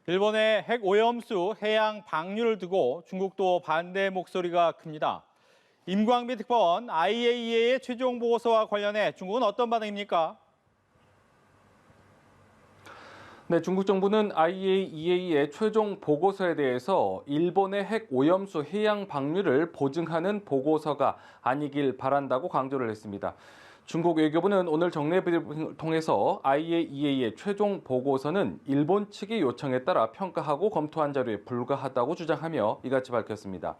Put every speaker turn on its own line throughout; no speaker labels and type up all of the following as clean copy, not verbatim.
일본의 핵 오염수 해양 방류를 두고 중국도 반대 목소리가 큽니다. 임광비 특파원, IAEA의 최종 보고서와 관련해 중국은 어떤 반응입니까?
네, 중국 정부는 IAEA의 최종 보고서에 대해서 일본의 핵 오염수 해양 방류를 보증하는 보고서가 아니길 바란다고 강조를 했습니다. 중국 외교부는 오늘 정례비를 통해서 IAEA의 최종 보고서는 일본 측의 요청에 따라 평가하고 검토한 자료에 불과하다고 주장하며 이같이 밝혔습니다.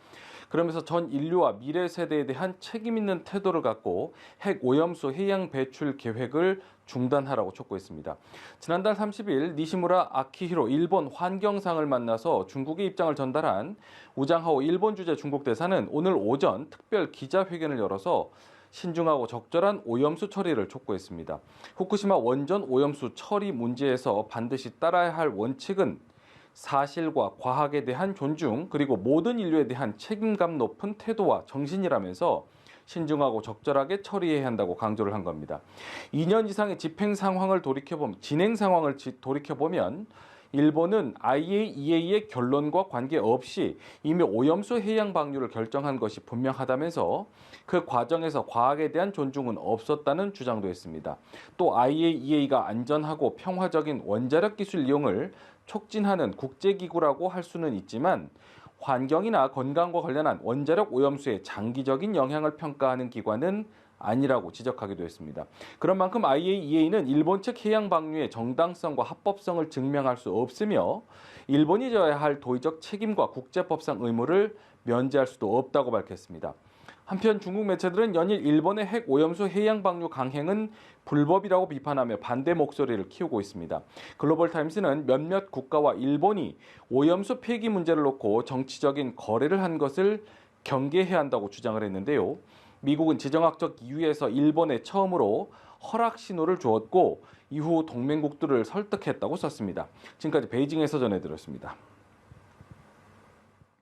그러면서 전 인류와 미래 세대에 대한 책임 있는 태도를 갖고 핵 오염수 해양 배출 계획을 중단하라고 촉구했습니다. 지난달 30일 니시무라 아키히로 일본 환경상을 만나서 중국의 입장을 전달한 우장하오 일본 주재 중국 대사는 오늘 오전 특별 기자회견을 열어서 신중하고 적절한 오염수 처리를 촉구했습니다. 후쿠시마 원전 오염수 처리 문제에서 반드시 따라야 할 원칙은 사실과 과학에 대한 존중, 그리고 모든 인류에 대한 책임감 높은 태도와 정신이라면서 신중하고 적절하게 처리해야 한다고 강조를 한 겁니다. 2년 이상의 진행 상황을 돌이켜보면 일본은 IAEA의 결론과 관계없이 이미 오염수 해양 방류를 결정한 것이 분명하다면서 그 과정에서 과학에 대한 존중은 없었다는 주장도 했습니다. 또 IAEA가 안전하고 평화적인 원자력 기술 이용을 촉진하는 국제기구라고 할 수는 있지만 환경이나 건강과 관련한 원자력 오염수의 장기적인 영향을 평가하는 기관은 아니라고 지적하기도 했습니다. 그런 만큼 IAEA는 일본 측 해양 방류의 정당성과 합법성을 증명할 수 없으며 일본이 져야 할 도의적 책임과 국제법상 의무를 면제할 수도 없다고 밝혔습니다. 한편 중국 매체들은 연일 일본의 핵 오염수 해양 방류 강행은 불법이라고 비판하며 반대 목소리를 키우고 있습니다. 글로벌타임스는 몇몇 국가와 일본이 오염수 폐기 문제를 놓고 정치적인 거래를 한 것을 경계해야 한다고 주장을 했는데요. 미국은 지정학적 이유에서 일본에 처음으로 허락 신호를 주었고 이후 동맹국들을 설득했다고 썼습니다. 지금까지 베이징에서 전해드렸습니다.